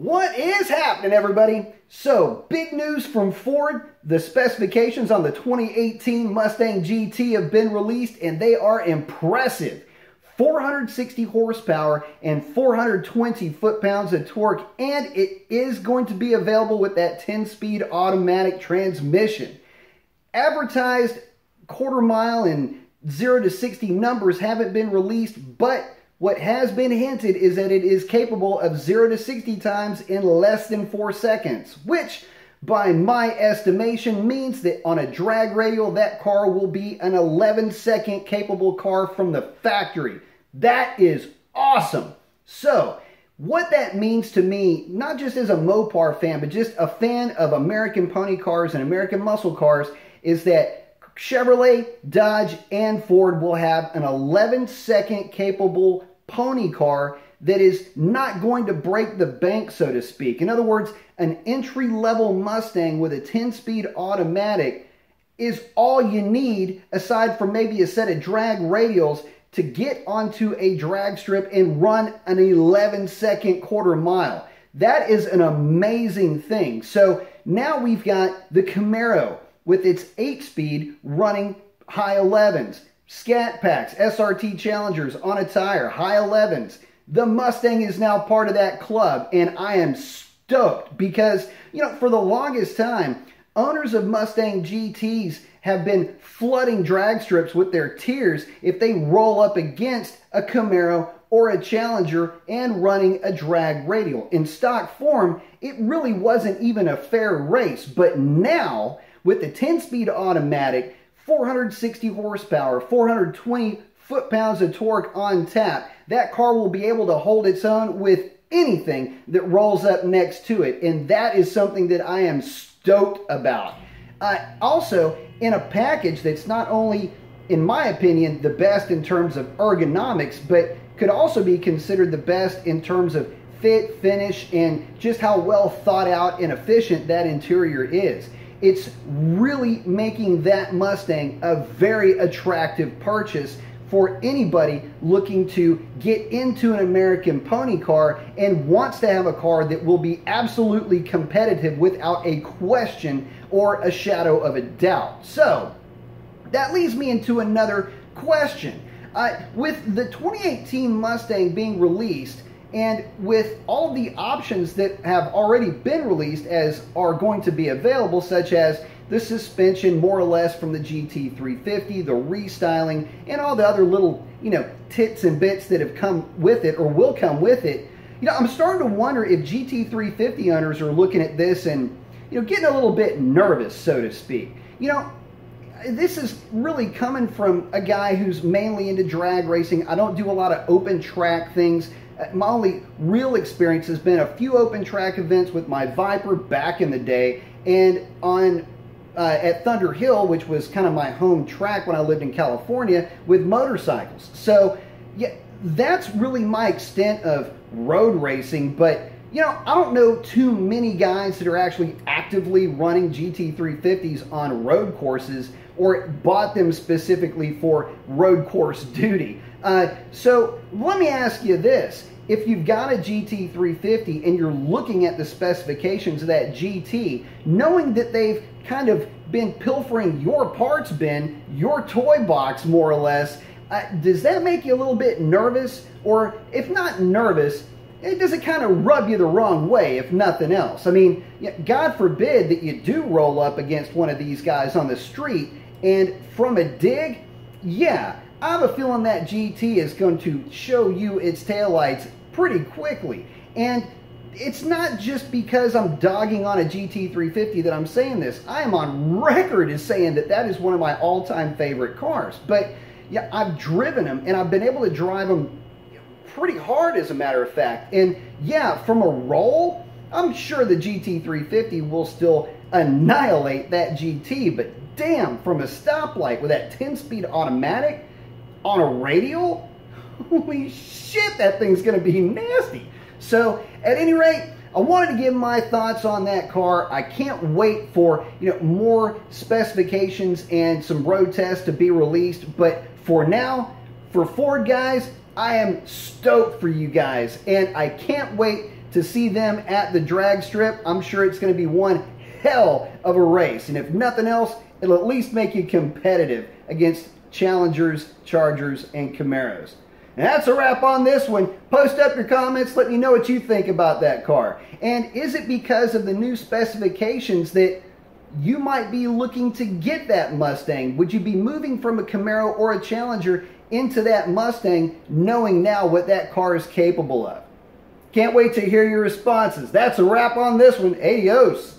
What is happening, everybody? So, big news from Ford. The specifications on the 2018 Mustang GT have been released, and they are impressive. 460 horsepower and 420 foot-pounds of torque, and it is going to be available with that 10-speed automatic transmission. Advertised quarter mile and 0 to 60 numbers haven't been released, but what has been hinted is that it is capable of 0 to 60 times in less than 4 seconds, which by my estimation means that on a drag radial, that car will be an 11-second capable car from the factory. That is awesome. So, what that means to me, not just as a Mopar fan, but just a fan of American pony cars and American muscle cars, is that Chevrolet, Dodge, and Ford will have an 11-second capable pony car that is not going to break the bank, so to speak. In other words, an entry-level Mustang with a 10-speed automatic is all you need, aside from maybe a set of drag radials, to get onto a drag strip and run an 11-second quarter mile. That is an amazing thing. So now we've got the Camaro with its 8-speed running high 11s. Scat Packs, SRT Challengers on a tire, high 11s. The Mustang is now part of that club, and I am stoked because, you know, for the longest time, owners of Mustang GTs have been flooding drag strips with their tears if they roll up against a Camaro or a Challenger and running a drag radial. In stock form, it really wasn't even a fair race, but now, with the 10-speed automatic, 460 horsepower, 420 foot-pounds of torque on tap, that car will be able to hold its own with anything that rolls up next to it, and that is something that I am stoked about. Also, in a package that's not only, in my opinion, the best in terms of ergonomics, but could also be considered the best in terms of fit, finish, and just how well thought out and efficient that interior is. It's really making that Mustang a very attractive purchase for anybody looking to get into an American pony car and wants to have a car that will be absolutely competitive without a question or a shadow of a doubt. So, that leads me into another question. With the 2018 Mustang being released, and with all the options that have already been released as are going to be available, such as the suspension more or less from the GT350, the restyling, and all the other little, you know, tits and bits that have come with it or will come with it, you know, I'm starting to wonder if GT350 owners are looking at this and, you know, getting a little bit nervous, so to speak. You know, this is really coming from a guy who's mainly into drag racing. I don't do a lot of open track things. My only real experience has been a few open track events with my Viper back in the day, and on at Thunder Hill, which was kind of my home track when I lived in California, with motorcycles. So yeah, that's really my extent of road racing. But you know, I don't know too many guys that are actually actively running GT350s on road courses or bought them specifically for road course duty. So let me ask you this. If you've got a GT350 and you're looking at the specifications of that GT, knowing that they've kind of been pilfering your parts bin, your toy box more or less, does that make you a little bit nervous? Or if not nervous, does it kind of rub you the wrong way, if nothing else? I mean, God forbid that you do roll up against one of these guys on the street, and from a dig, yeah, I have a feeling that GT is going to show you its taillights pretty quickly. And it's not just because I'm dogging on a GT350 that I'm saying this. I am on record as saying that that is one of my all-time favorite cars. But yeah, I've driven them, and I've been able to drive them pretty hard, as a matter of fact. And yeah, from a roll, I'm sure the GT350 will still annihilate that GT. But damn, from a stoplight with that 10-speed automatic on a radial, holy shit, that thing's going to be nasty. So, at any rate, I wanted to give my thoughts on that car. I can't wait for, you know, more specifications and some road tests to be released. But for now, for Ford guys, I am stoked for you guys, and I can't wait to see them at the drag strip. I'm sure it's going to be one hell of a race. And if nothing else, it'll at least make you competitive against Challengers, Chargers, and Camaros. And that's a wrap on this one. Post up your comments. Let me know what you think about that car. And is it because of the new specifications that you might be looking to get that Mustang? Would you be moving from a Camaro or a Challenger into that Mustang, knowing now what that car is capable of? Can't wait to hear your responses. That's a wrap on this one. Adios.